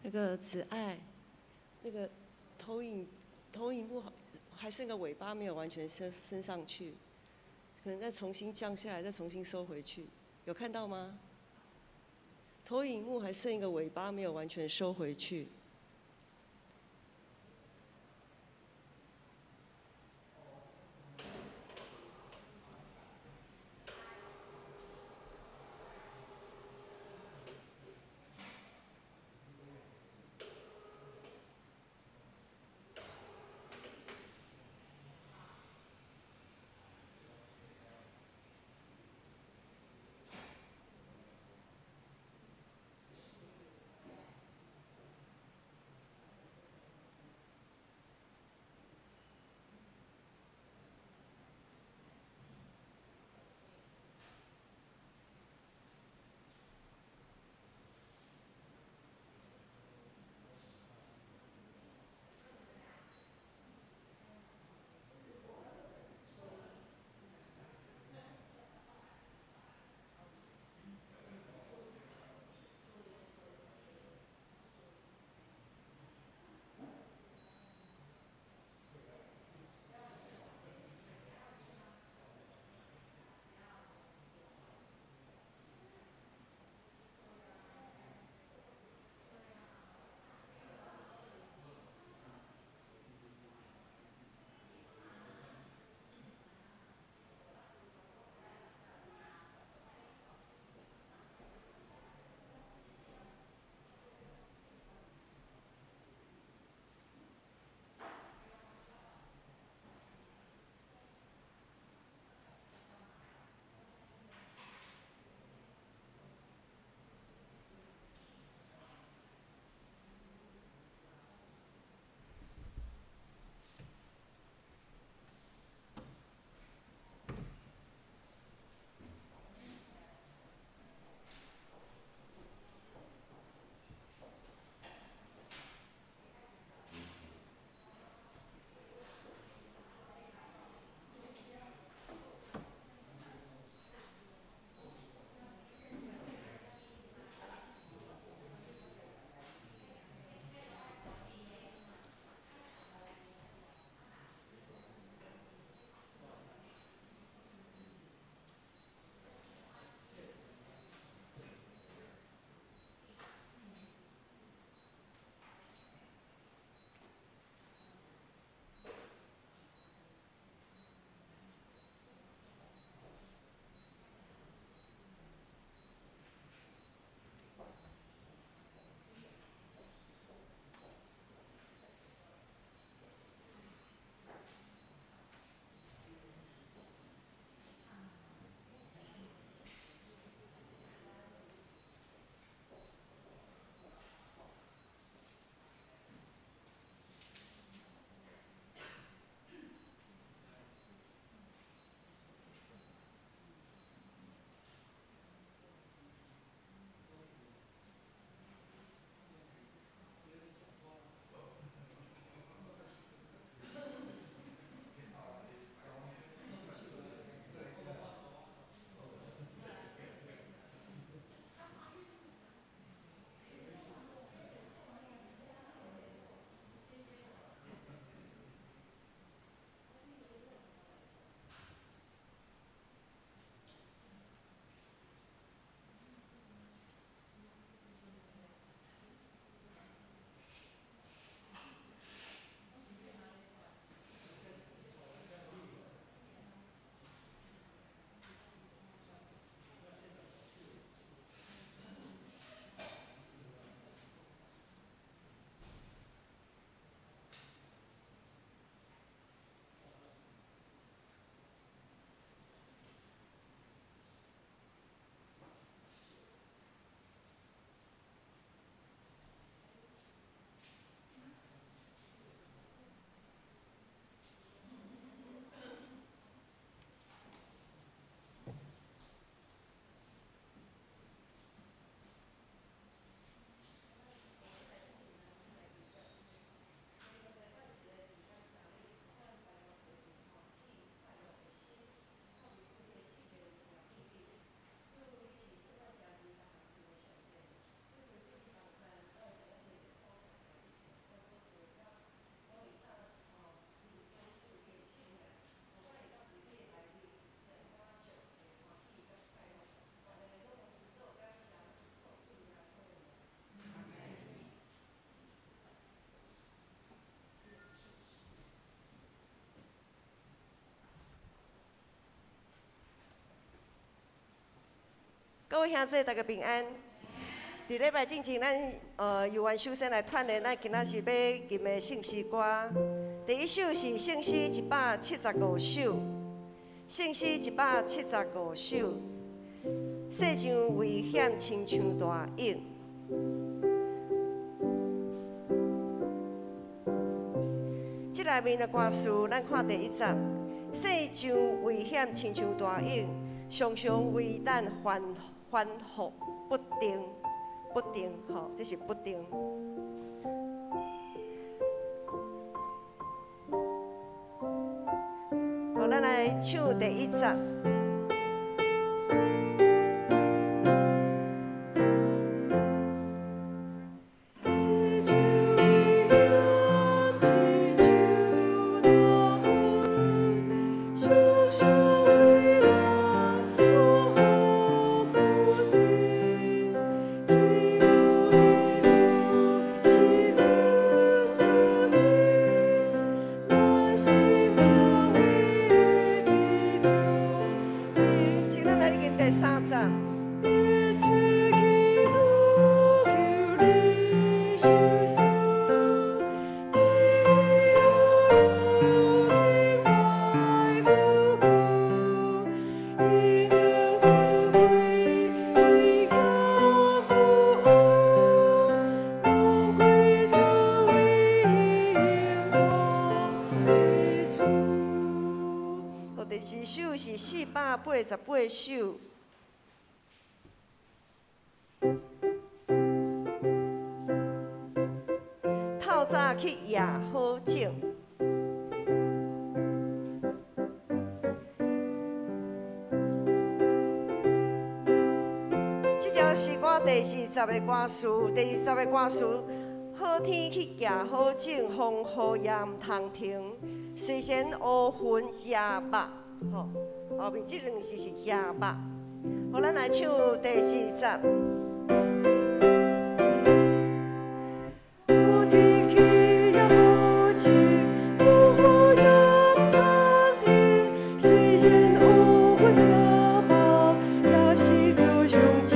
那个慈爱，那个投影不好，还剩个尾巴没有完全升上去，可能再重新降下来，再重新收回去，有看到吗？投影幕还剩一个尾巴没有完全收回去。各位兄弟，大家平安。伫礼拜进前，咱游完首先来串联，咱今仔是要吟的圣诗歌。第一首是圣诗175首，圣诗175首。世上危险亲像大影。这内面的歌词，咱看第一节。世上危险亲像大影，常常为咱反复不定，吼，这是不定。好，咱来唱第一节。488首，透早去夜好种。这条诗歌第40个歌词，好天去夜好种，风雨也毋通停。虽然乌云夜密，吼。后面这两字是夜密，好，咱来唱第4节。好天气也好晴，风雨也毋通停。虽然乌云也密，也是着相亲。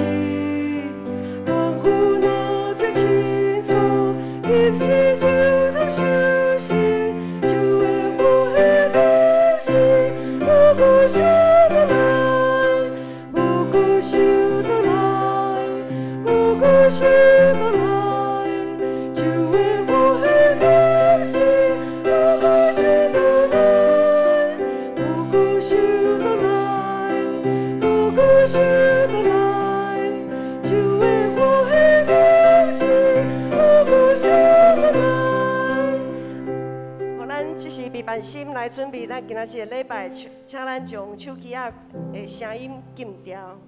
人夫若做清楚，及时就通相信，就会呼喜甘心。不想得来，不顾想得来，不顾想得来，就会呼喜甘心。不顾想得来，不顾想得来，不顾想得来，就会呼喜甘心。不顾想得来。好，咱这是备办心来准备咱今仔日的礼拜。请咱将手机仔的声音禁掉。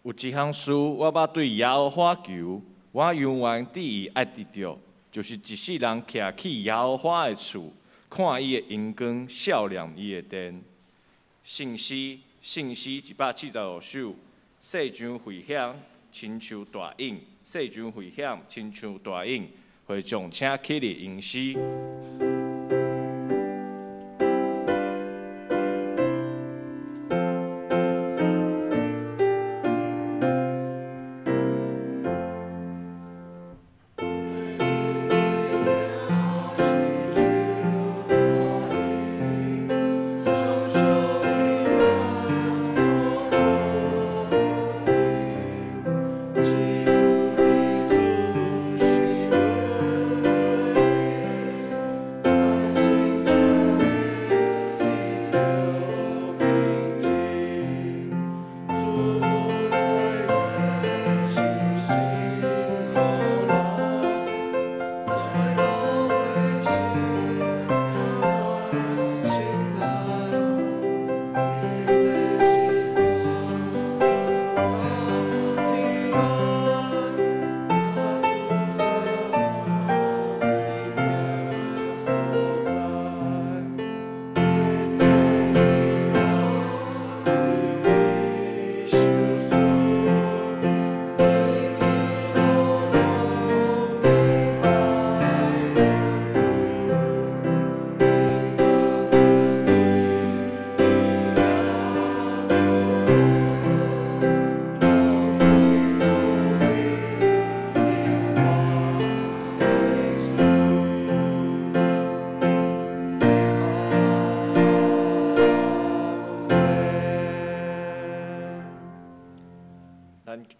有一项事，我捌对耶和华求，我永远伫伊爱得着，就是一世人徛起耶和华的厝，看伊的阳光，照亮伊的殿。圣诗175首，世上回响，亲像大影；世上回响，亲像大影。会众请起立吟诗。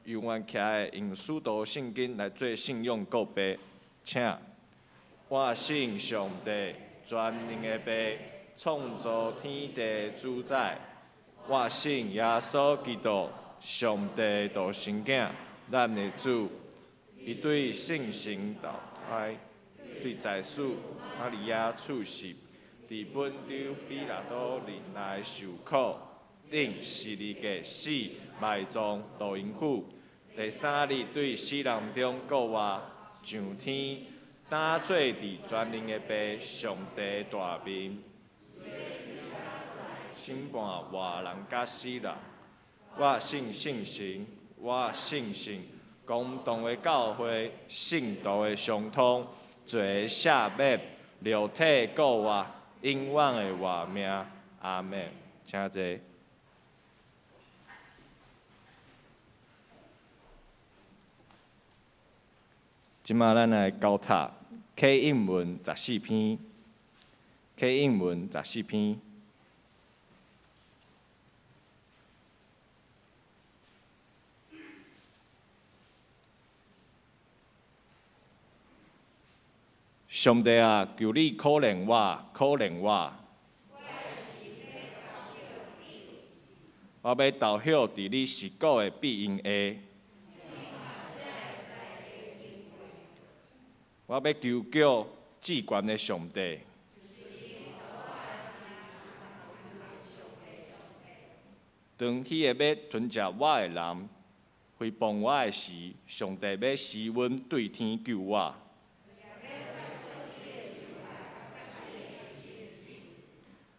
永远徛的用使徒圣经来做信仰告白，请。我信上帝，全能的爸，创造天地主宰。我信耶稣基督，上帝独生囝，咱的主。伊对圣神投胎，对在死玛利亚出世，伫本丢比拉多人来受苦，顶4日过死，埋葬杜因府。第3日对死人中国活，上天，担做伫全能的爸，上帝大面，审判活人甲死人。我信圣神，我信神，公道的教会，圣道的相通，罪赦免，肉体过活，永远的活命。阿门。请坐。即马咱来交读启应文14篇，启应文14篇。上帝啊，求你可怜我，可怜我。我要投票伫你实果的庇荫下。我要求救至悬的上帝，当迄个要吞食我的人诽谤我的时，上帝要施阮对天救我。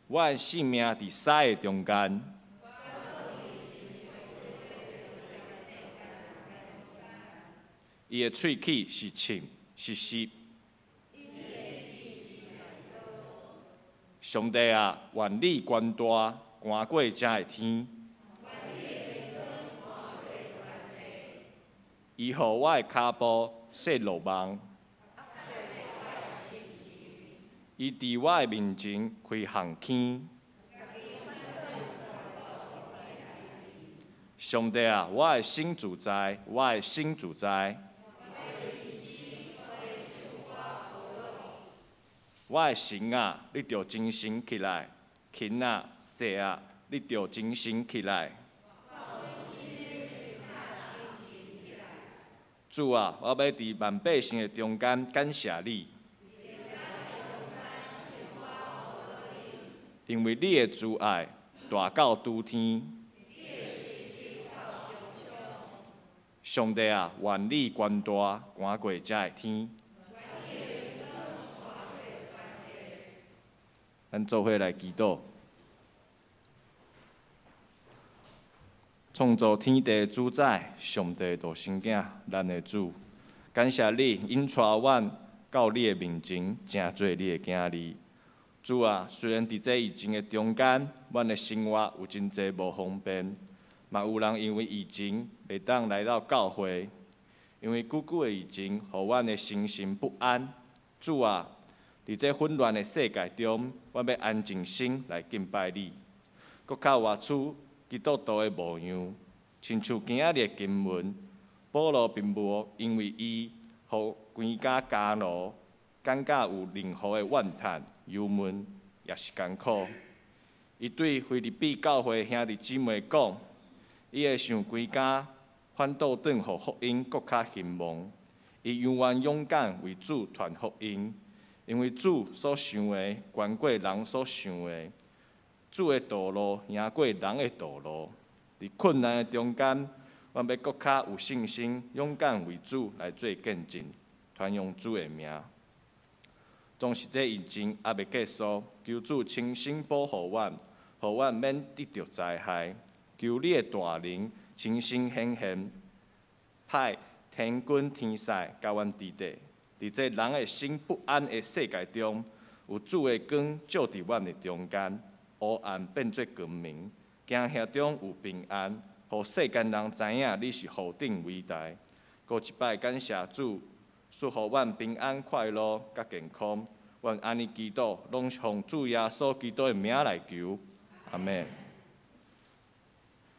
我的性命伫屎的中间，伊的喙齿是深。是实。上帝啊，愿你权大，关过正的天。伊予我的骹步说落梦。伊伫我的面前开航坑。上帝啊，我的心自在，我的心自在。我的神啊，你着精神起来；琴啊、瑟啊，你着精神起来。主啊，我要伫万百姓的中间感谢你，因为你的慈爱大到拄天。上帝啊，愿你权大，赶过遮个天。咱做伙来祈祷。创造天地主宰，上帝大圣囝，咱的主，感谢你引带阮到你的面前，成做你的囝儿。主啊，虽然伫这疫情的中间，阮的生活有真侪无方便，嘛有人因为疫情袂当来到教会，因为久久的疫情，互阮的心神不安。主啊，伫这混乱的世界中，阮要安静心来敬拜你。搁较外出基督徒的模样，亲像今仔日的经文，保罗并无因为伊互规家家奴感觉有任何的怨叹、忧闷，也是艰苦。伊对菲律宾教会兄弟姊妹讲，伊会想规家反倒转，互福音搁较兴旺。伊永远勇敢为主传福音，因为主所想的，悬过人所想的。主的道路赢过人的道路，伫困难的中间，阮要搁较有信心、勇敢为主来做见证，传扬主的名。总是这疫情还未结束，求主亲身保护阮，互阮免得着灾害。求你的大能亲身显现，派天军天使甲阮支持，伫这人的心不安的世界中，有主的光照伫阮的中间。黑暗变作光明，行遐中有平安，互世间人知影你是何等伟大。搁一摆感谢主，赐互阮平安快乐甲健康。阮安尼祈祷，拢奉主耶稣基督的名来求，阿门。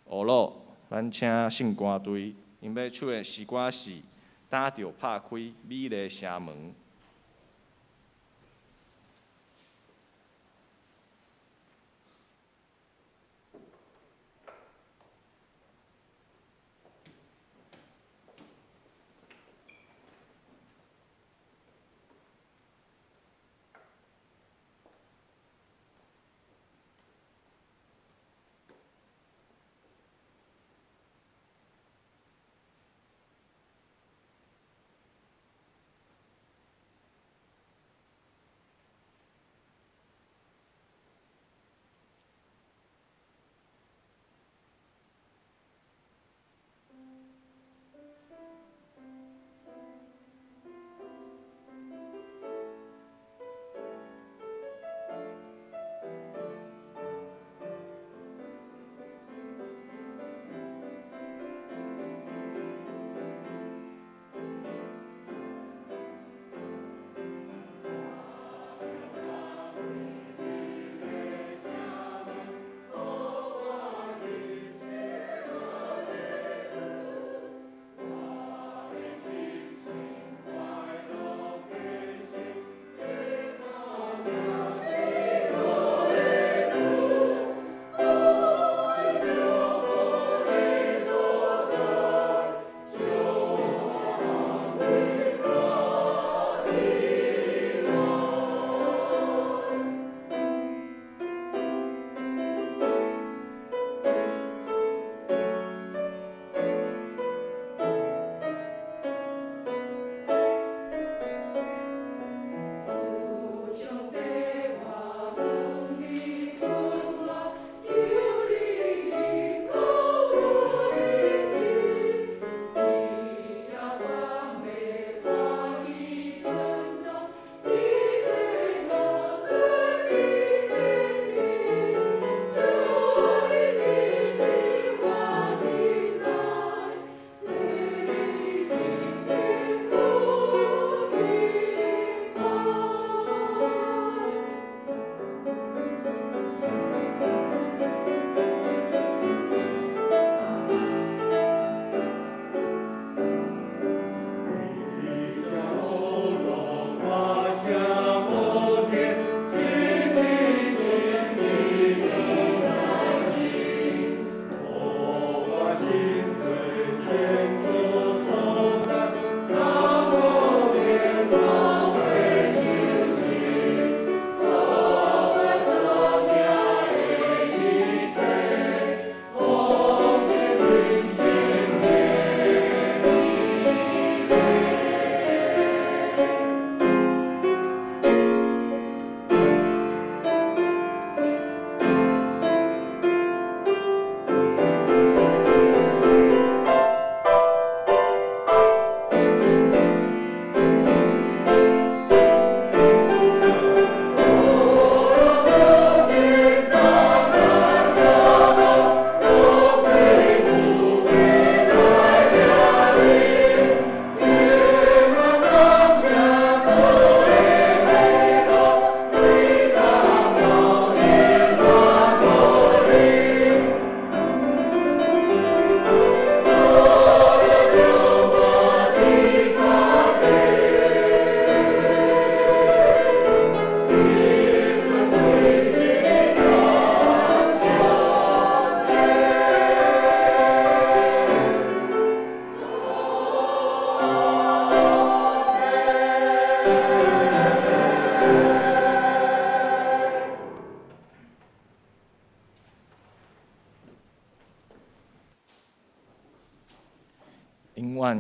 下落，咱请圣歌队，因要唱的诗歌是《打着拍开美丽城门》。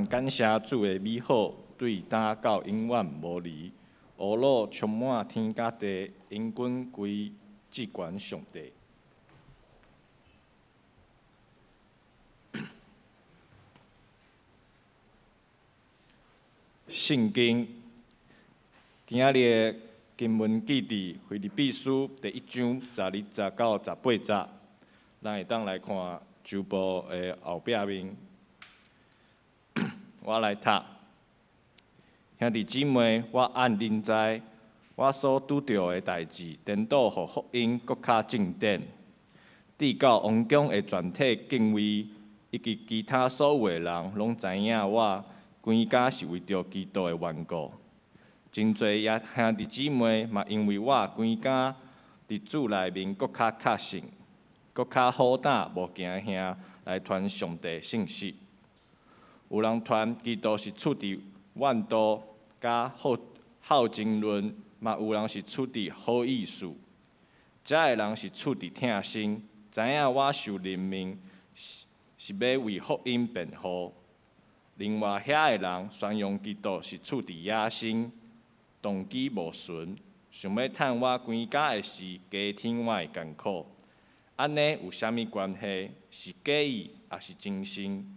感谢主的美好，对打到永远无离。乌鲁充满天甲地，因滚归至高上帝。圣经今仔日的经文记伫腓立比书第1章12节到18节，咱会当来看周报的后壁面。我来读，兄弟姊妹，我按恁知，我所拄着的代志，颠倒互福音搁较正典，致到王宫的全体敬畏，以及其他所有的人，拢知影我关家是为着基督的缘故。真侪也兄弟姊妹嘛，因为我关家伫主内面搁较确信，搁较好胆，无惊吓来传上帝信息。有人传基督是出伫怨妒甲好争论，嘛有人是出伫好意思。遮个人是出伫疼心，知影我受任命是要为福音辩护。另外遐个人宣扬基督是出伫野心，动机无纯，想要趁我关家的事加添我的艰苦。安尼有啥物关系？是假意还是真心？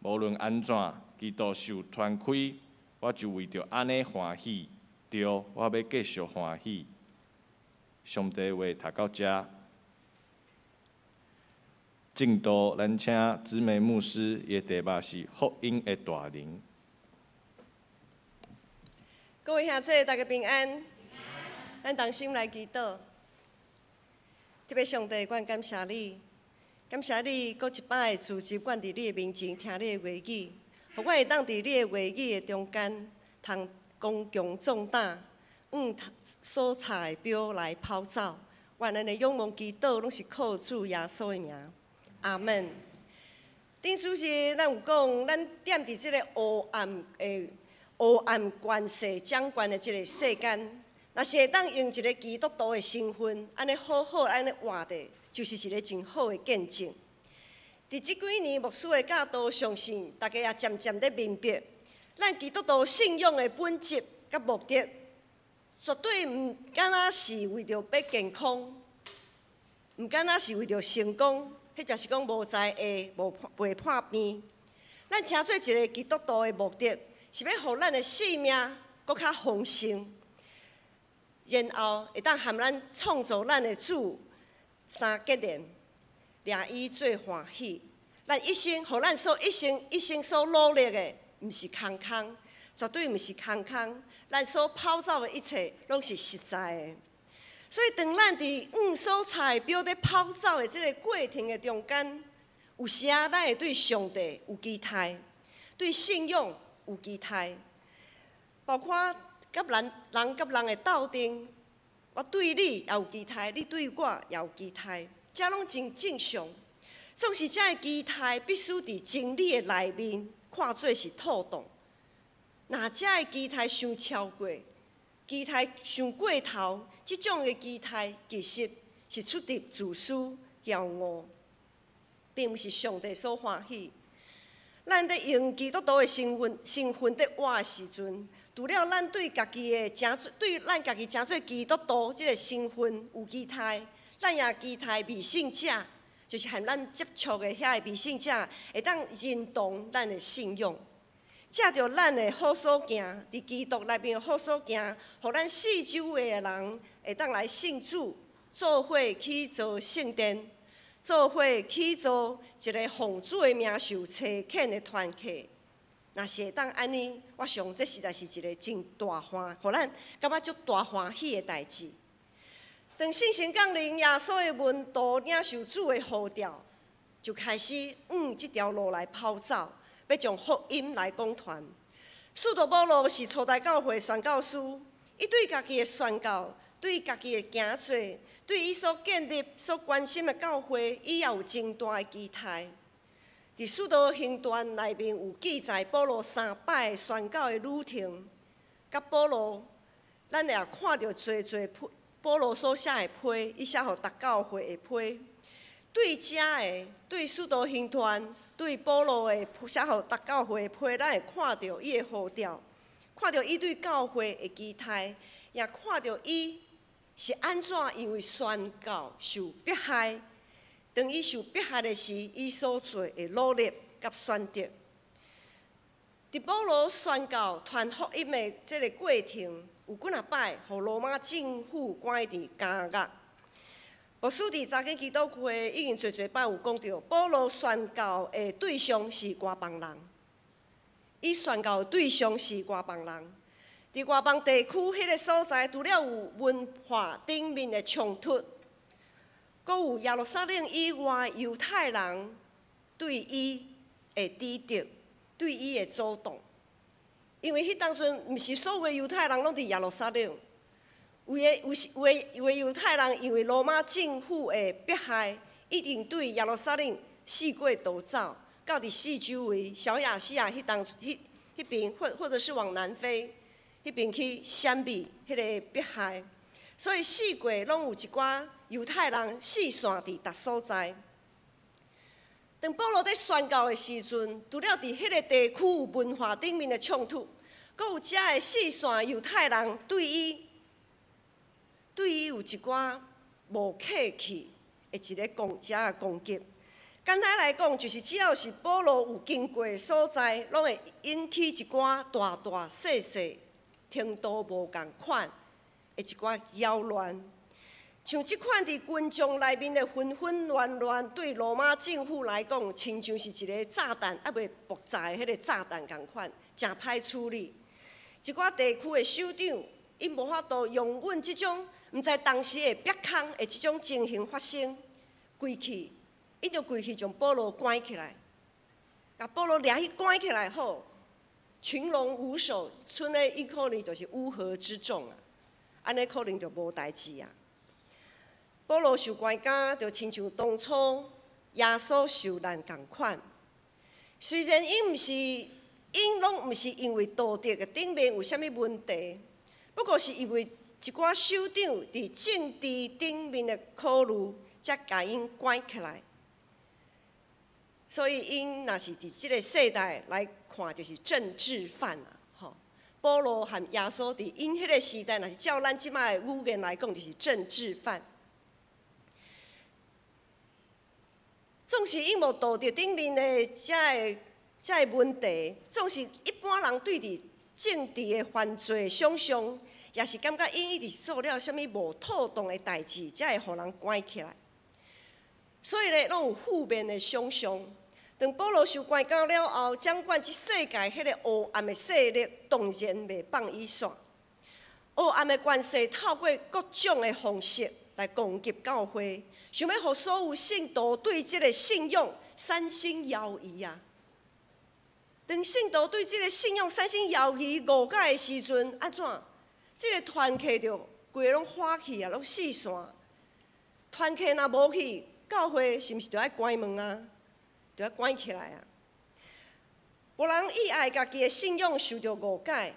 无论安怎，基督受传开，我就为着安尼欢喜。对，我要继续欢喜。上帝话读到遮，正道，咱请姊妹牧师，伊的题目是福音的大能。各位兄弟，大家平安。咱同心来祈祷。特别上帝，阮感谢你。感谢你，搁一摆自集阮伫你的面前听你的话语，互我会当伫你的话语的中间，通刚强壮胆，所差的标来跑走。愿咱的仰望祈祷，拢是靠主耶稣的名。阿门。顶次是咱有讲，咱踮伫即个黑暗关系掌权的即个世间，若是会当用一个基督徒的身份，安尼好好安尼活着。就是一个真好的见证。伫即几年牧师的教导，相信大家也渐渐地明白，咱基督徒信仰的本质甲目的，绝对毋敢若是为着要健康，毋敢若是为着成功，迄就是讲无在下、袂破病。咱请做一个基督徒的目的，是要互咱的性命搁较丰盛，然后会当含咱创造咱的主。三结连，掠伊做欢喜。咱一生，互咱一生所努力的，毋是空空，绝对毋是空空。咱所跑走的一切，拢是实在的。所以，当咱伫所彩标咧跑走的即个过程的中间，有时啊，咱会对上帝有期待，对信仰有期待，包括甲人甲人的斗阵。我对你也有期待，你对我也有期待，这拢真正常。总是这个期待必须伫真理的内面看做是妥当。若这个期待伤超过，期待伤过头，这种的期待其实是出于自私、骄傲，并不是上帝所欢喜。咱在用基督徒的身份在活的时阵。除了咱对家己诚做基督徒即个身份有期待，咱也期待未信者，就是和咱接触的遐个未信者，会当认同咱的信仰，借着咱的好所行，伫基督内面的好所行，互咱四周围的人会当来信主，做伙去做圣殿，做伙去做一个奉主的名受差遣的团契。若是会当安尼，我想这实在是一个真大欢，互咱感觉足大欢喜的代志。当圣神降临，耶稣的门徒领受主的呼召，就开始这条路来跑走，要将福音来讲传。使徒保罗是初代教会宣教师，伊对家己的宣教，对家己的行做，对伊所建立、所关心的教会，伊也有真大的期待。伫《使徒行传》内面有记载保罗3摆宣教的旅程，甲保罗，咱也看到侪保罗所写的批，伊写互逐教会的批。对遮的对《使徒行传》对保罗的写互大教会的批，咱会看到伊的呼召，看到伊对教会的期待，也看到伊是安怎因为宣教受迫害。当伊受迫害的时，伊所做的努力甲选择。伫保罗宣教传福音的这个过程，有几啊摆，互罗马政府关伫监狱。牧师伫早间基督会已经侪摆有讲到，保罗宣教的对象是外邦人，伊宣教的对象是外邦人。伫外邦地区迄个所在，除了有文化顶面的冲突，阁有耶路撒冷以外犹太人对伊的指责，对伊的阻挡。因为迄当阵毋是所有的犹太人拢伫耶路撒冷，有的犹太人因为罗马政府的迫害，一定对耶路撒冷四过逃走，到伫四周围小亚细亚迄边，或者是往南非迄边去闪避迄个迫害。所以四过拢有一寡犹太人四散伫逐所在。当保罗在宣教的时阵，除了伫迄个地区有文化顶面的冲突，阁有遮的四散犹太人对伊有一寡无客气的一个攻击。简单来讲，就是只要是保罗有经过的所在，拢会引起一寡大大小小程度无共款的一寡扰乱。像即款伫军中内面的纷纷乱乱，对罗马政府来讲，亲像是一个炸弹还未爆炸的迄个炸弹共款，真歹处理。一寡地区的首长，伊无法度容忍即种毋知当时的逼空的即种情形发生，伊就规气将保罗关起来，甲保罗掠去关起来后，群龙无首，剩的伊可能就是乌合之众啊，安尼可能就无代志啊。保罗受关监，就亲像当初耶稣受难共款。虽然因拢毋是因为道德的顶面有啥物问题，不过是因为一寡首长伫政治顶面的考虑，才甲因关起来。所以因若是伫即个世代来看，就是政治犯啊！吼，保罗和耶稣伫因迄个时代，若是照咱即摆的语言来讲，就是政治犯。总是因无道德顶面的这个问题，总是一般人对伫政治的犯罪想象，也是感觉因一直做了啥物无妥当的代志，才会互人关起来。所以咧，拢有负面的想象。当保罗受关监了后，掌管即世界迄个黑暗的势力，当然袂放伊煞。黑暗的关系透过各种的方式来攻击教会，想要互所有信徒对即个信仰三心摇疑啊。当信徒对即个信仰三心摇疑、误解的时阵，安怎？即个团契就规个拢花去啊，拢四散。团契若无去，教会是毋是就要关门啊？就要关起来啊！无人意爱家己的信仰受到误解，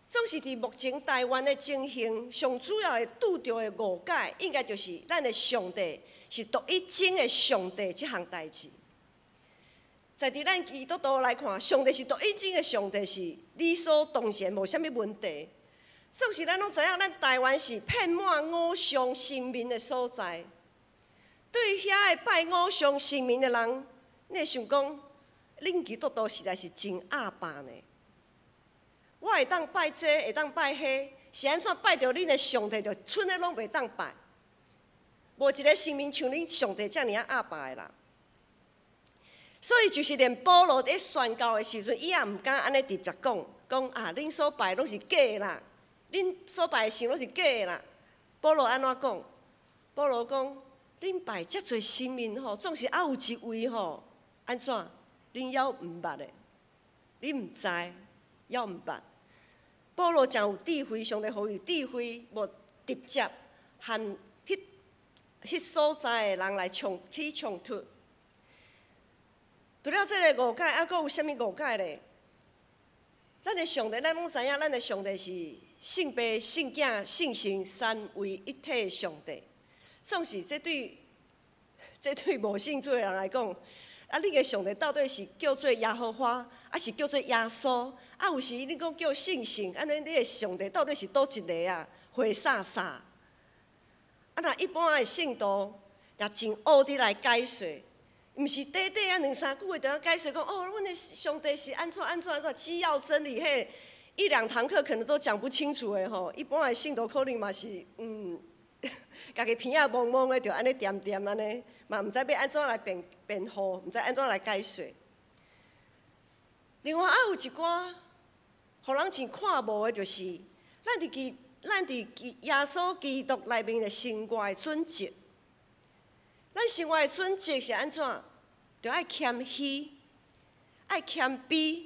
总是伫目前台湾的情形，上主要的拄到的误解，应该就是咱的上帝是独一真的上帝这项代志。在伫咱基督徒来看，上帝是独一真的上帝是理所当然，无啥物问题。总是咱拢知影，咱台湾是遍满偶像神明的所在。对于遐个拜偶像神明的人，你会想讲，恁基督徒实在是真阿爸呢。我会当拜这，会当拜迄，是安怎拜着恁的上帝，就剩的拢袂当拜。无一个神明像恁上帝遮尔啊阿爸的啦。所以就是连保罗在宣教的时阵，伊也毋敢安尼直接讲啊，恁所拜拢是假的啦，恁所拜的神拢是假的啦。保罗安怎讲？保罗讲，恁拜遮侪神明吼，总是还有一位吼。安怎？恁还毋捌的，恁毋知，还毋捌。保罗真有智慧，上帝予伊智慧，无直接和迄所在的人来起冲突。除了这个误解，还佫有啥物误解咧？咱的上帝，咱拢知影，咱的上帝是圣父、圣子、圣神三位一体的上帝。总是这对无信主的人来讲，啊，你个上帝到底是叫做耶和华，还是叫做耶稣？啊，有时你讲叫圣神，安尼你的上帝到底是倒一个啊？回啥啥？啊，若一般的信徒也真学伫来解说，毋是短短啊2-3句话就要解说讲哦，阮的上帝是安怎，基要真理迄1-2堂课可能都讲不清楚的吼。一般的信徒可能嘛是家己鼻仔蒙蒙的，就安尼点点安尼，嘛毋知要安怎来辩护，毋知安怎来解说。另外还有一寡，互人真看无的，就是咱伫耶稣基督内面的生活的准则。咱生活的准则是安怎？就爱谦虚，爱谦卑，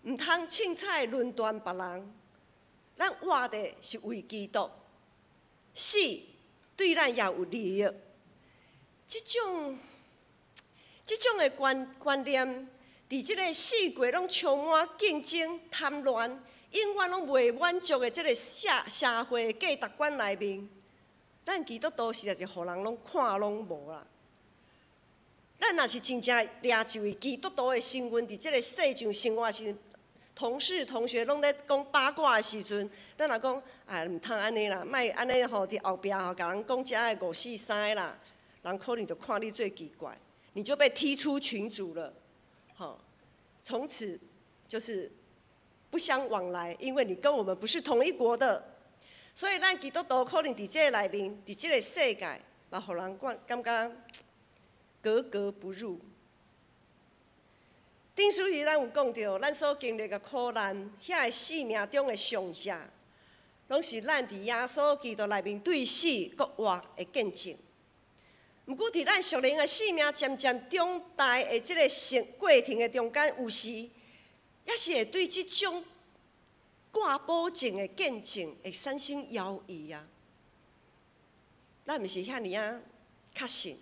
毋通凊彩论断别人。咱活的是为基督，死对咱也有利益。即种的观念，伫即个世界拢充满竞争、贪婪，永远拢袂满足的即个社会价值观内面，咱基督徒实在是互人拢看拢无啦。咱若是真正抓一位基督徒的身份，伫即个世上生活时，同事同学拢咧讲八卦的时阵，咱若讲毋通安尼啦，莫安尼吼伫后壁吼，甲人讲遮个543啦，人可能就看你最奇怪，你就被踢出群组了，从此就是不相往来，因为你跟我们不是同一国的。所以咱基督徒可能伫即个内面，伫即个世界，嘛，互人感觉格格不入。顶书时咱有讲到，咱所经历的苦难，遐个生命中的上下，拢是咱伫耶稣基督内面对死搁活的见证。毋过伫咱属灵的生命渐渐长大的即个过程的中间，有时也是会对即种挂保证的见证会产生犹豫啊。咱毋是遐尔啊确信，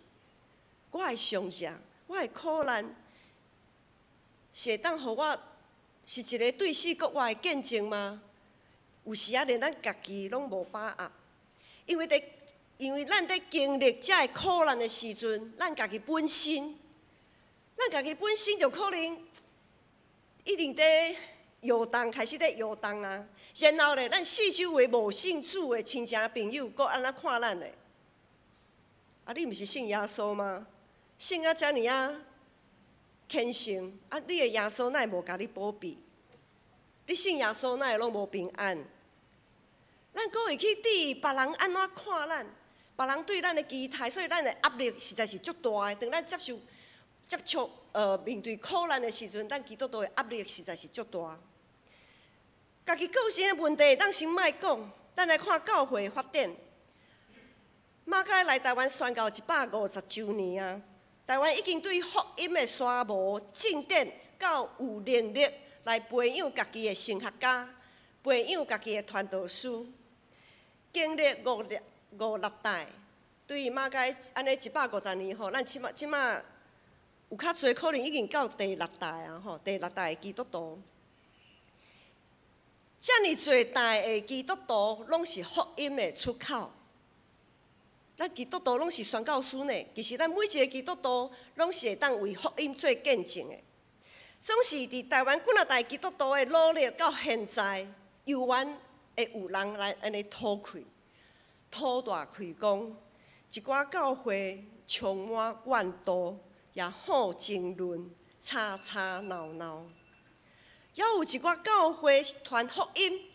我的上下，我的苦难，是会当互我是一个对死搁活的见证吗？有时啊，连咱家己拢无把握，因为咱在经历遮个苦难的时阵，咱家己本身就可能一定在摇动，开始在摇动啊。然后咧，咱四周围无信主的亲戚朋友，搁安怎看咱咧？啊，你毋是信耶稣吗？信啊遮尔啊虔诚，啊，你的耶稣哪会无甲你保庇？你信耶稣哪会拢无平安？咱搁会去伫别人安怎看咱？别人对咱的期待，所以咱的压力实在是足大的。当咱接触面对苦难的时阵，咱基督徒的压力实在是足大。家己个性的问题，咱先莫讲，咱来看教会发展。马偕来台湾宣告150周年啊！台湾已经对福音的宣布进展到有能力来培养家己的神学家，培养家己的传道师。经历5-6代，对马偕安尼150年吼，咱即马有较侪可能已经到第6代啊吼，第6代的基督徒。遮尔侪代的基督徒拢是福音的出口。咱基督徒拢是宣教师呢，其实咱每一个基督徒拢是会当为福音做见证的。总是伫台湾几啊代基督徒的努力到现在，犹原会有人来安尼吐大开讲，一寡教会充满怨妒，也好争论，吵吵闹闹。也有一寡教会传福音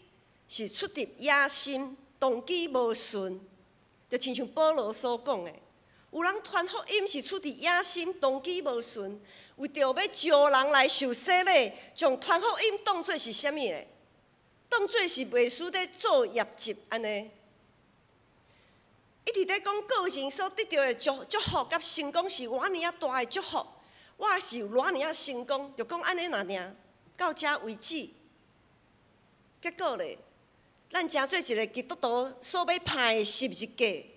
是出于野心，动机无顺。就亲像保罗所讲的，有人传福音是出于野心，动机无顺，为着要招人来受洗礼，将传福音当作是啥物呢？当作是袂输在做业绩安尼。一直在讲个人所得到的祝福甲成功是偌尔啊大的祝福，我是有偌尔啊成功，就讲安尼尔，到遮为止。结果咧？咱诚做一个基督徒所要拍的十字架，一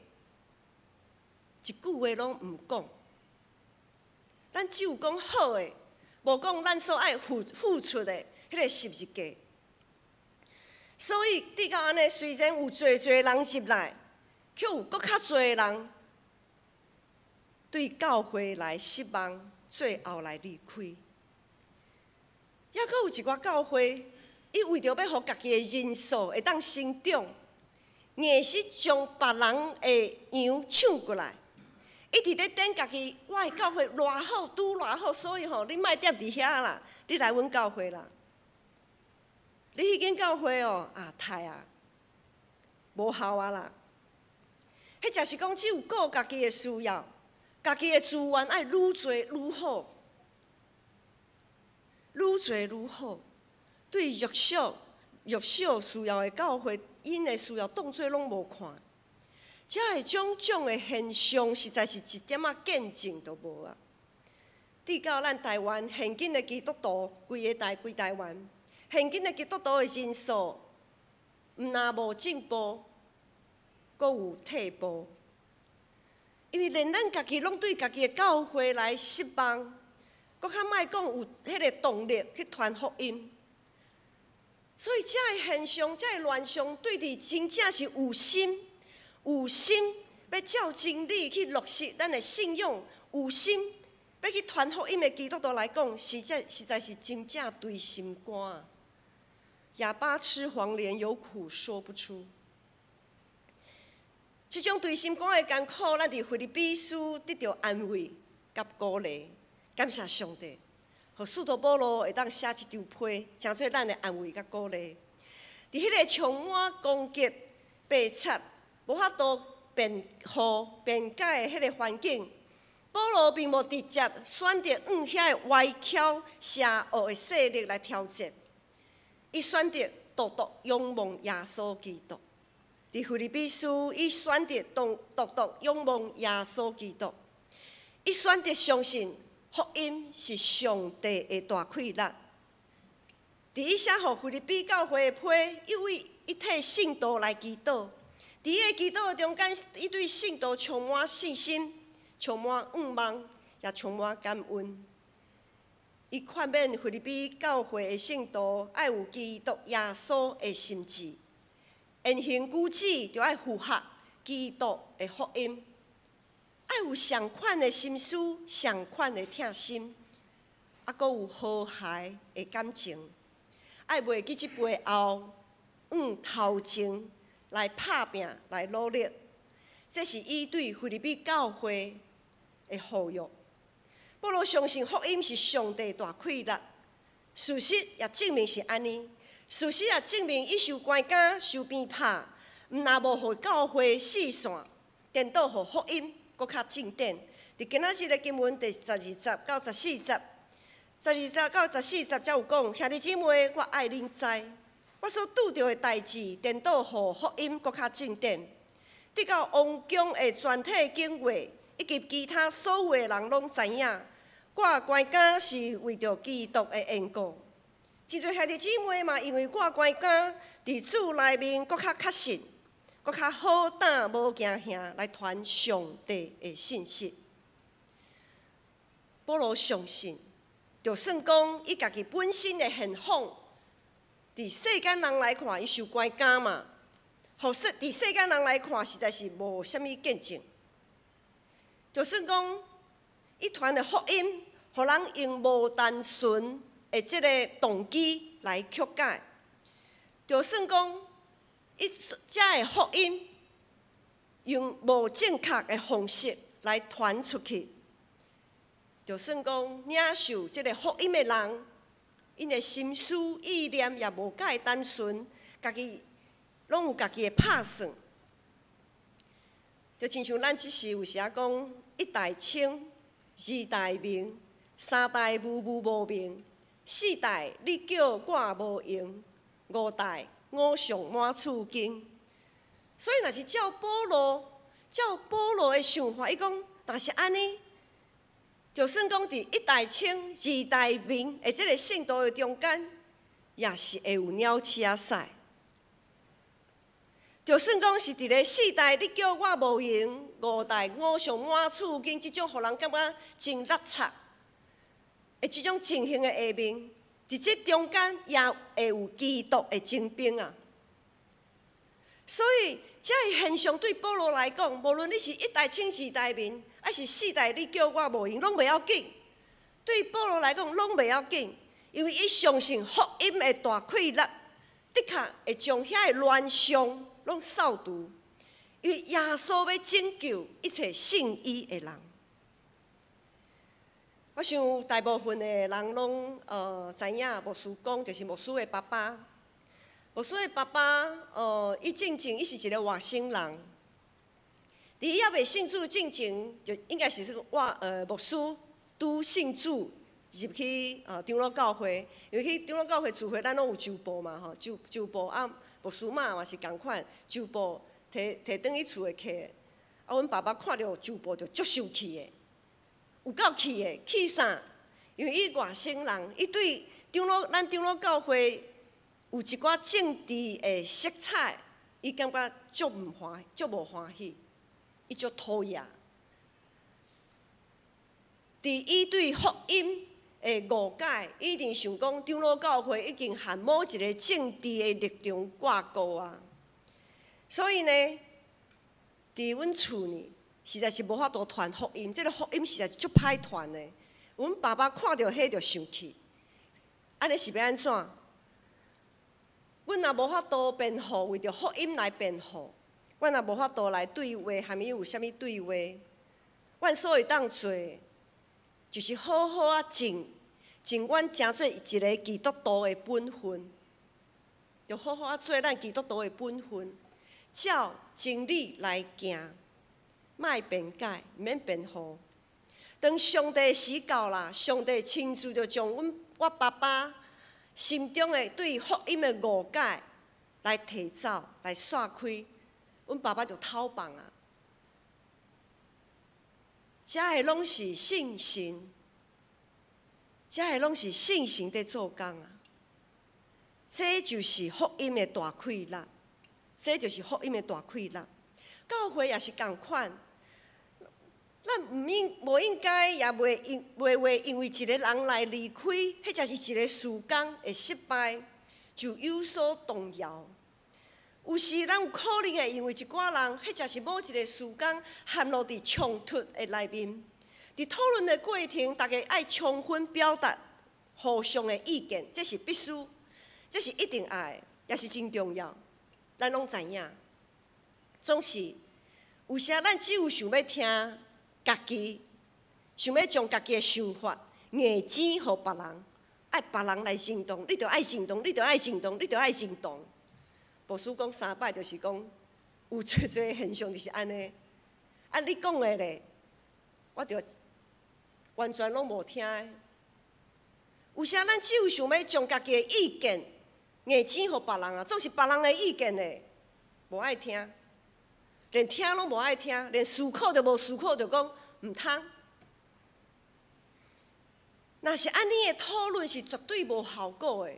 句话拢毋讲。咱只有讲好的，无讲咱所爱付出的迄个十字架。所以伫到安尼，虽然有侪人入来，却有搁较侪人对教会来失望，最后来离开。抑阁有一寡教会，伊为着要互家己的人数会当成长，硬是将别人的羊抢过来，一直咧等家己，我的教会偌好，拄偌好，所以吼，你莫踮伫遐啦，你来阮教会啦。你迄间教会哦，太啊，无效啊啦。迄就是讲，只有顾家己的需要，家己的资源爱愈多愈好，愈多愈好。对弱小需要的教会，因的需要当作拢无看。这个种种的现象，实在是一点仔见证都无啊！对到咱台湾现今的基督徒，规台湾，现今的基督徒的人数，毋但无进步，阁有退步。因为连咱家己拢对家己的教会来失望，阁较莫讲有迄个动力去传福音。所以这个现象，这个乱象，对伫真正是有心要照真理去落实咱的信仰，有心要去传福音的基督徒来讲，实在是真正对心肝啊！哑巴吃黄连，有苦说不出。这种对心肝的艰苦，咱伫腓立比书得到安慰甲鼓励，感谢上帝。互使徒保罗会当写一张批，诚做咱的安慰甲鼓励。伫迄个充满攻击、被插、无法度辩解的迄个环境，保罗并无直接选择遐个歪巧邪恶的势力来挑战，伊选择独独仰望耶稣基督。伫腓立比书，伊选择独独仰望耶稣基督，伊选择相信。福音是上帝的大快乐。伫伊写予腓立比教会的批，伊为一体信徒来祈祷。伫伊的祈祷中间，伊对信徒充满信心，充满盼望，也充满感恩。伊劝勉腓立比教会的信徒，爱有基督耶稣的心志，言行举止就爱符合基督的福音。爱有相款的心思，相款的疼心，阁有和谐的感情。爱袂记即背后，头前来拍拼，来努力。这是伊对腓立比教会的呼吁。保罗相信福音是上帝大快乐，事实也证明是安尼。事实也证明伊受关押、受鞭拍，毋但无互教会四散，颠倒互福音。搁较正典，伫今仔日的经文第12节到14节，12节到14节才有讲，兄弟姊妹，我爱恁知，我所拄着的代志，颠倒互福音搁较正典。直到王宫的全体警卫以及其他所有的人拢知影，我关押是为着基督的缘故。真侪兄弟姊妹嘛，因为我关押伫主内面搁较确信。搁较好胆无惊吓来传上帝的信息。保罗相信，就算讲伊家己本身的现况，伫世间人来看，伊受关押嘛，伫世间人来看，实在是无啥物见证。就算讲伊传的福音，互人用无单纯的即个动机来曲解，就算讲。伊遮的福音用无正确的方式来传出去，就算讲领受即个福音的人，因的心思意念也无介单纯，家己拢有家己的拍算。就亲像咱即时有时啊讲，一代清，二代明，三代无明，四代你叫我无用，五代。五常满厝经，所以若是照保罗的想法，伊讲，但是安尼，就算讲伫一代清、二代明的即个信徒的中间，也是会有鸟鼠仔屎。就算讲是伫咧四代，你叫我无用；五代五常满厝经，即种互人感觉真垃圾的即种情形的下面。伫这中间也会有基督的精兵啊！所以这个现象对保罗来讲，无论你是一代清、二代明，还是四代你叫我无用，拢袂要紧。对保罗来讲，拢袂要紧，因为伊相信福音的大快乐，的确会将遐个乱象拢扫除。因为耶稣要拯救一切信伊的人。我想大部分的人拢知影牧师讲，就是牧师的爸爸。牧师的爸爸伊正经伊是一个外省人。伫伊还未信主之前，就应该是牧师拄信主入去长老教会，因为去长老教会聚会，咱拢有周报嘛吼，周报啊，牧师嘛嘛是共款，周报摕转去厝的客。啊，阮爸爸看到周报就足生气的，有够气的，气啥？因为伊外省人，伊对咱长老教会有一寡政治的色彩，伊感觉足无欢喜。伊足讨厌，伫伊对福音的误解，一定想讲长老教会已经和某一个政治的立场挂钩啊。所以呢，伫阮厝呢，实在是无法度传福音，这个福音实在是足歹传的。阮爸爸看到迄就生气，安尼是要安怎？阮也无法度辩护，为着福音来辩护。阮也无法度来对话，含伊有啥物对话？阮所会当做，就是好好啊尽阮诚做一个基督徒的本分，就好好啊做咱基督徒的本分，照真理来行，莫辩解，毋免辩护。当上帝时到啦，上帝亲自就将我爸爸心中的对福音的误解来提走，来刷开。阮爸爸就偷放啊，遮个拢是信心，遮个拢是信心在做工啊。这就是福音的大快乐，这就是福音的大快乐。教会也是共款，咱无应该也袂因为一个人来离开，迄才是一个事工的失败，就有所动摇。有时咱有可能会因为一寡人，迄才是某一个事工陷落伫冲突的内面。伫讨论的过程，大家爱充分表达互相的意见，这是必须，这是一定爱的，也是真重要。咱拢知影，总是有时咱只有想要听家己，想要将家己的想法硬指互别人，爱别人来认同，你着爱认同，你着爱认同，你着爱认同。牧师讲3摆，就是讲有最现象就是安尼。啊，你讲的咧，我着完全拢无听的。有时咱只有想要将家己的意见硬指互别人啊，总是别人的意见咧，无爱听，连听拢无爱听，连思考都无思考，就讲毋通。若是安尼的讨论是绝对无效果的。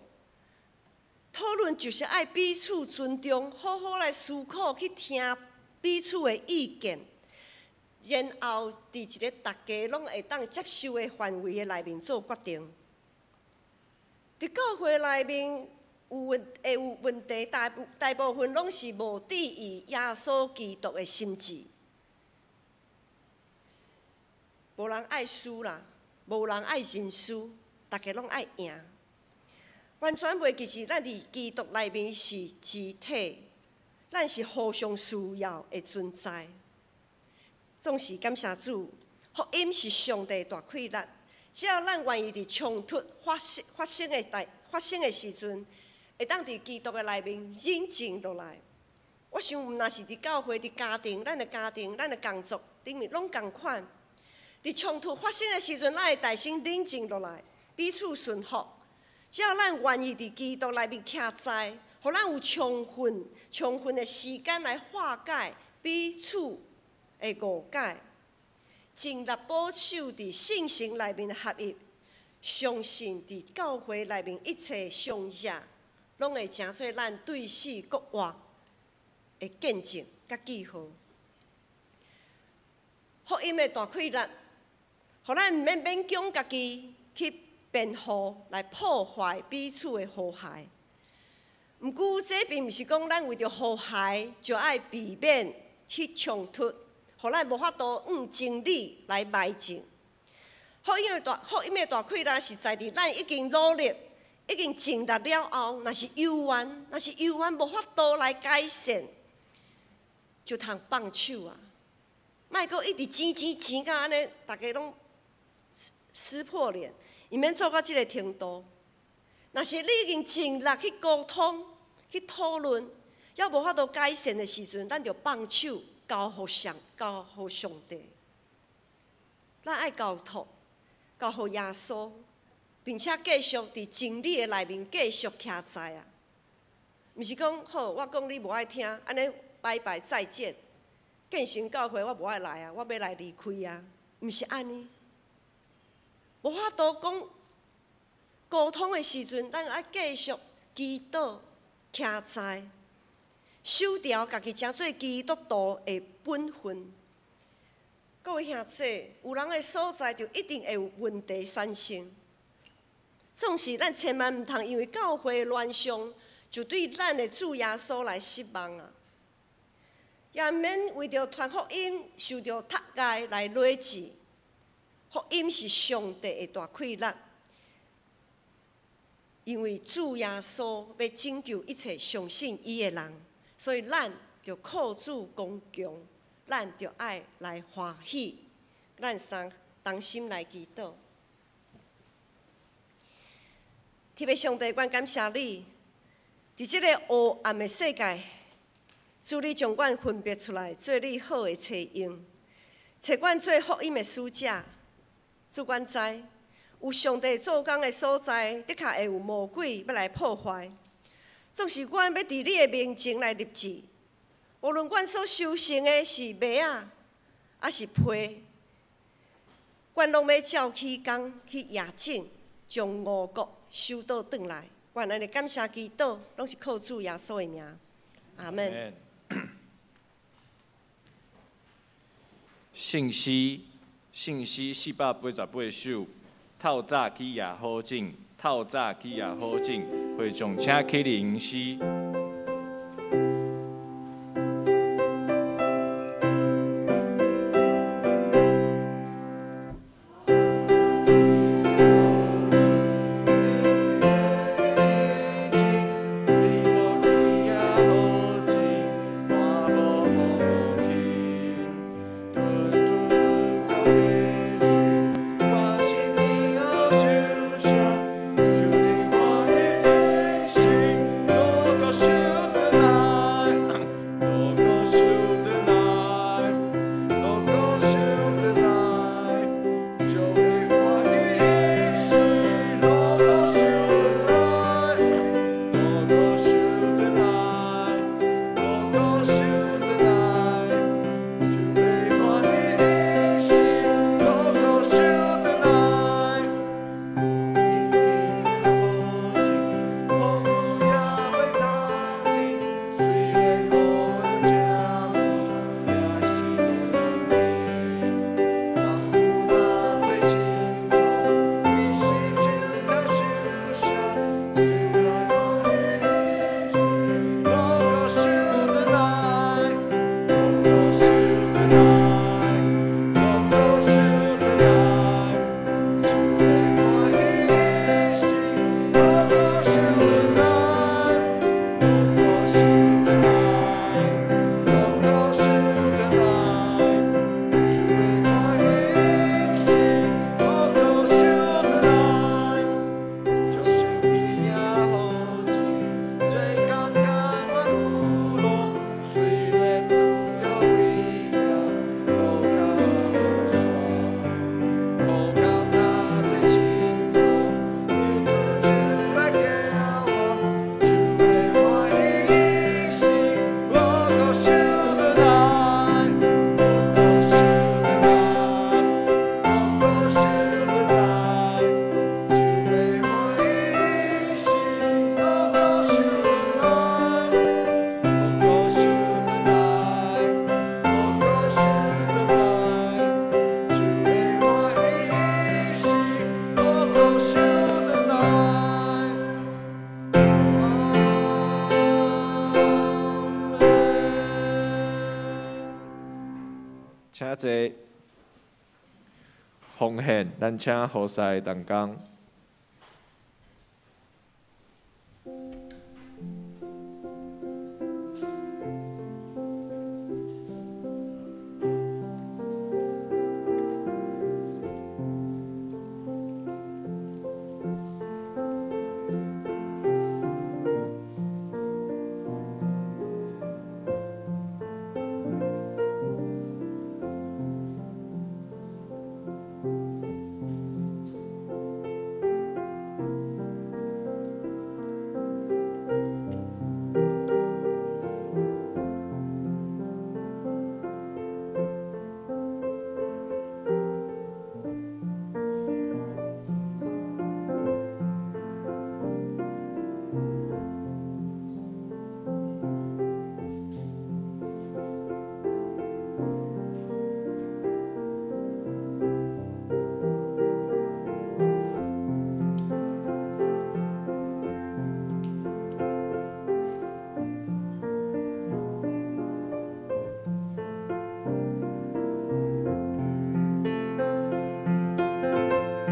讨论就是爱彼此尊重，好好来思考，去听彼此的意见，然后伫一个大家拢会当接受的范围的内面做决定。伫教会内面有问题，大部分拢是无伫于耶稣基督的心志，无人爱输啦，无人爱认输，大家拢爱赢。完全袂记是咱伫基督内面是肢体，咱是互相需要的存在。总是感谢主，福音是上帝大快乐。只要咱愿意伫冲突发生的时阵，会当伫基督的内面忍静落来。我想，若是伫教会、伫家庭、咱的家庭、咱的工作顶面拢共款。伫冲突发生的时阵，咱会大声忍静落来，彼此顺服。只要咱愿意伫基督内面徛在，互咱有充分的时间来化解彼此的误解，尽力保守伫信心内面的合一，相信伫教会内面一切相热，拢会成做咱对死国活的见证甲记号。福音的大快乐，互咱毋免勉强家己去辩护来破坏彼此的和谐。毋过，这并毋是讲咱为着和谐就爱避免去冲突，互咱无法度用真理来埋正。福音的大溃烂是在伫咱已经努力、已经尽力了后，若是犹原无法度来改善，就通放手啊！莫阁一直钱到安尼，大家拢撕破脸，伊免做到即个程度。若是你已经尽力去沟通、去讨论，要无法度改善的时阵，咱就放手交互上帝。咱爱交托。交予耶稣，并且继续伫真理的内面继续徛在啊！毋是讲好，我讲你无爱听，安尼拜拜再见，建成教会我无爱来啊，我要来离开啊！毋是安尼，无法度讲沟通的时阵，咱爱继续祈祷徛在，守牢家己诚做基督徒的本分。各位兄弟，有人的所在就一定会有问题产生。总是咱千万毋通因为教会的乱象，就对咱的主耶稣来失望啊！也免为着传福音受到ทัก害来累积。福音是上帝的大溃烂，因为主耶稣要拯救一切相信伊的人，所以咱就靠主刚强。咱就爱来欢喜，咱同心来祈祷。特别上帝，阮感谢你，伫即个黑暗的世界，主你将阮分别出来，做你好的册用，找阮做福音的使者。主阮知，有上帝做工的所在，的确会有魔鬼要来破坏。总是阮要伫你的面前来立志。无论阮所修成的是麦啊，还是皮，阮拢要照起工去验证，将五谷收倒转来。愿安尼感谢祈祷，拢是靠主耶稣的名。阿门。信息488首，透早起也好静，透早起也好静，会众请起立吟诗。请坐。奉献，咱请何塞同工。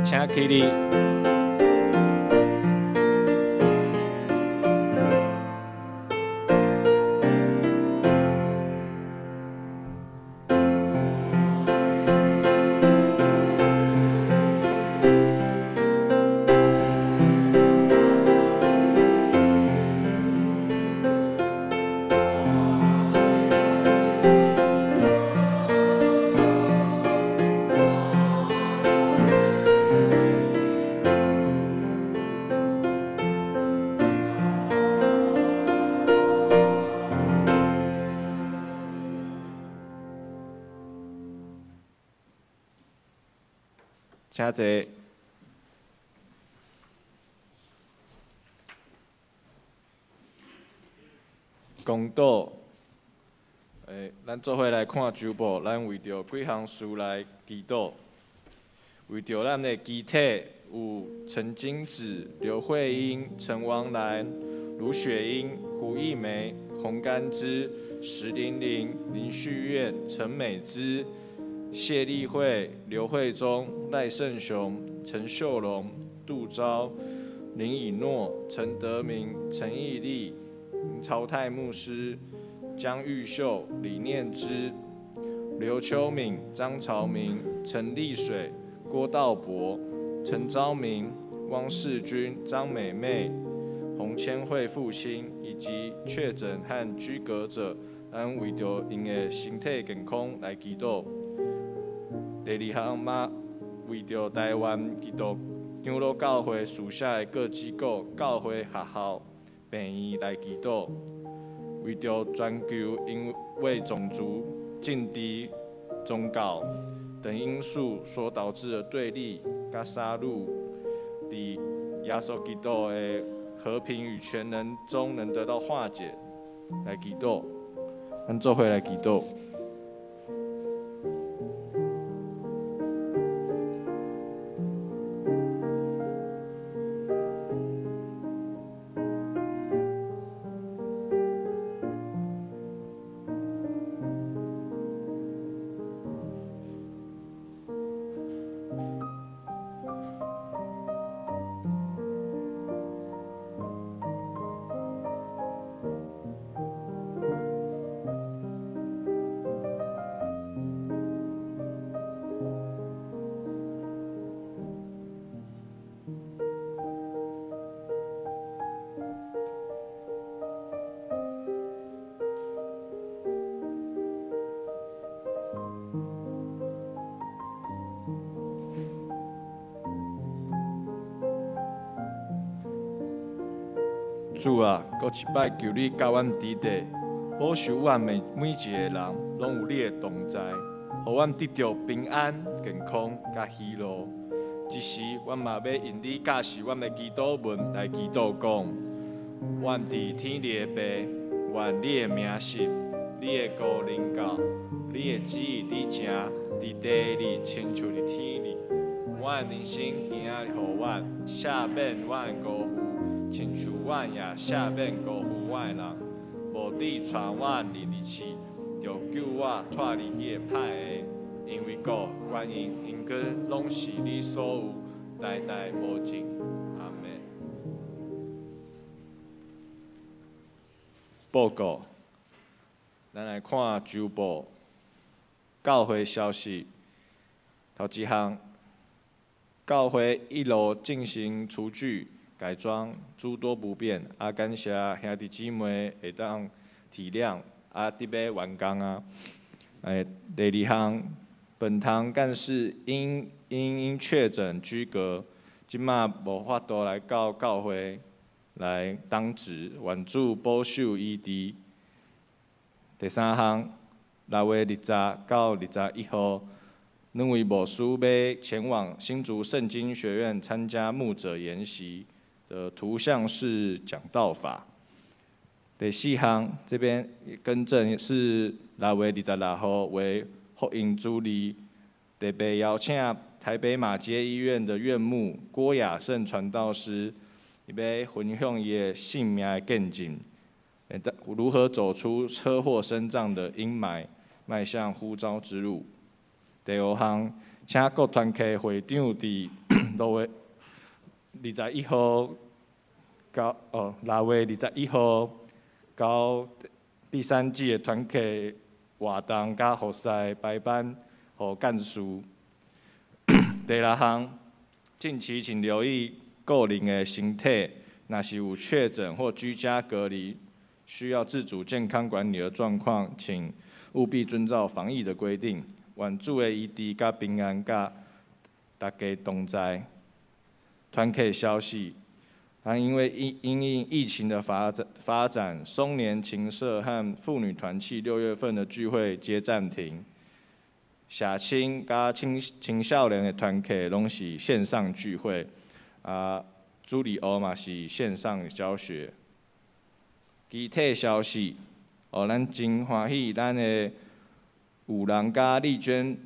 请起立。请坐。公道，咱做伙来看周报，咱为着几项事来祈祷，为着咱的机体有陈金子、刘慧英、陈王兰、卢雪英、胡艺梅、洪甘枝、石玲玲、林旭苑、陈美姿、谢丽慧、刘慧忠、赖胜雄、陈秀龙、杜昭、林以诺、陈德明、陈义立、林朝泰牧师、江玉秀、李念之、刘秋敏、张朝明、陈丽水、郭道博、陈昭明、汪世军、张美妹、洪千惠父亲，以及确诊和居隔者，咱为着因的身体健康来祈祷。第二项嘛，为着台湾基督长老教会属下的各机构、教会、学校、病院来祈祷，为着全球因为种族、政治、宗教等因素所导致的对立甲杀戮，伫耶稣基督的和平与全能中能得到化解，来祈祷。咱做伙来祈祷。主啊，搁一摆求你教阮伫地，保守阮每一个人，拢有你的同在，互阮得到平安、健康甲喜乐。一时，阮嘛要因你教示阮的祈祷文来祈祷讲：阮伫天里的爸，愿你的名实，你的国临到，你的旨意伫成，伫地里亲像伫天里。阮的人生今仔日互阮赦免阮的辜负。亲像阮也赦免辜负阮的人，无伫传阮入去，就救我脱离迄个歹个。因为国、原因、因根，拢是你所有，代代无尽。阿门。报告，咱来看周报教会消息。头一项，教会一路进行厨具改装，诸多不便，感谢兄弟姊妹会当体谅，得要完工啊。第二项，本堂干事因确诊居隔，即马无法度来到教会来当值，援助保守医治。第三项，6月20到21号。两位牧师要前往新竹圣经学院参加牧者研习的图像式讲道法。第四项，这边更正是6月26号为福音主日，特别邀请台北马街医院的院牧郭雅胜传道师，伊要分享伊的性命的见证，如何走出车祸身障的阴霾，迈向呼召之路。第五项，请各团契会长伫6月21号到6月21号到第3季的团契活动甲学赛排班予干事。第六项，近期请留意个人的身体，若是有确诊或居家隔离，需要自主健康管理的状况，请务必遵照防疫的规定。愿主的医治甲平安，甲大家同在。团契消息，因为因应疫情的发展，松年琴社和妇女团契6月份的聚会皆暂停。社青甲青少年的团契拢是线上聚会，主日学嘛是线上教学。具体消息，咱真欢喜，咱的五郎甲丽娟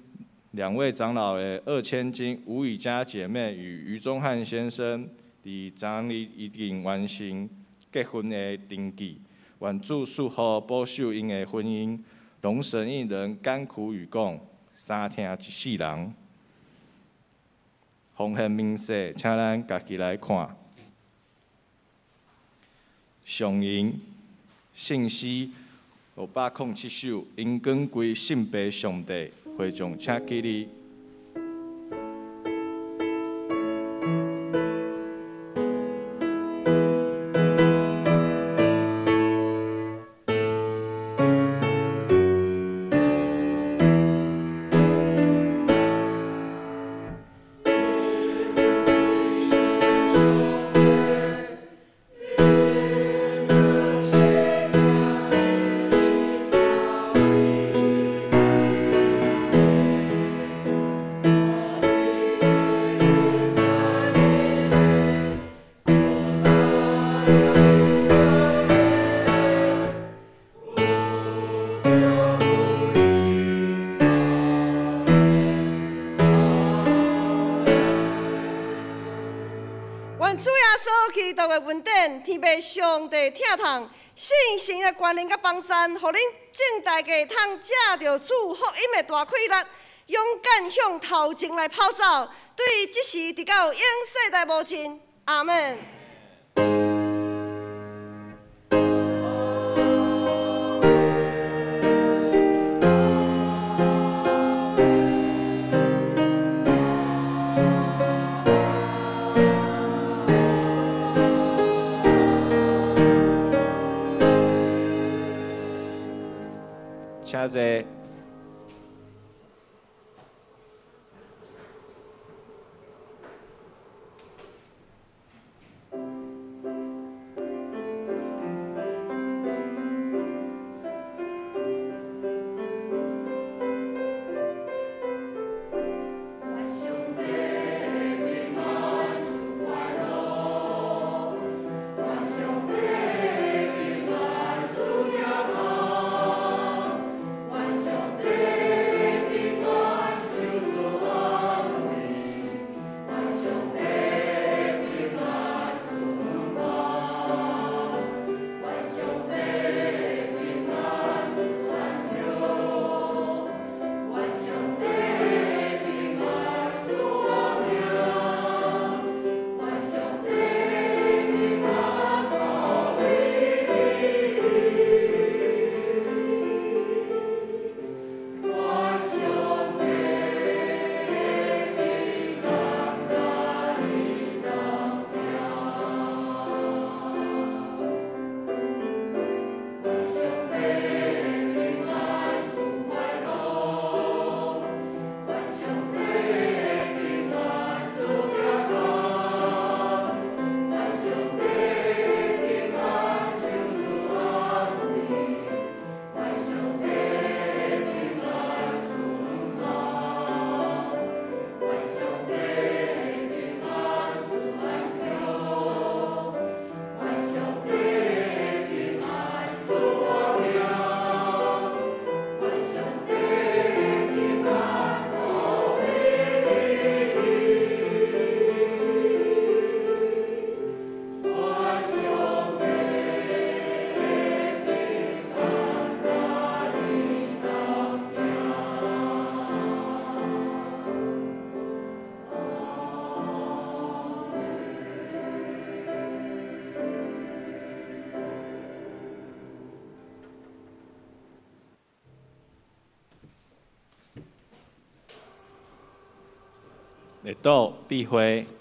2位长老的2000金吴雨佳姐妹与余宗汉先生，伫昨日已经完成结婚的登记。愿主祝福保守因的婚姻，龙神一人，甘苦与共，三听一世人。奉献明细，请咱家己来看。上营信息507首，因根归信爸上帝，会众请起立。稳定，天父上帝疼痛，信心的观念甲帮山，互恁正大家通借着主福音的大气力，勇敢向头前来跑走。对即时直到永世代无尽，阿门。请坐。万日倒必会。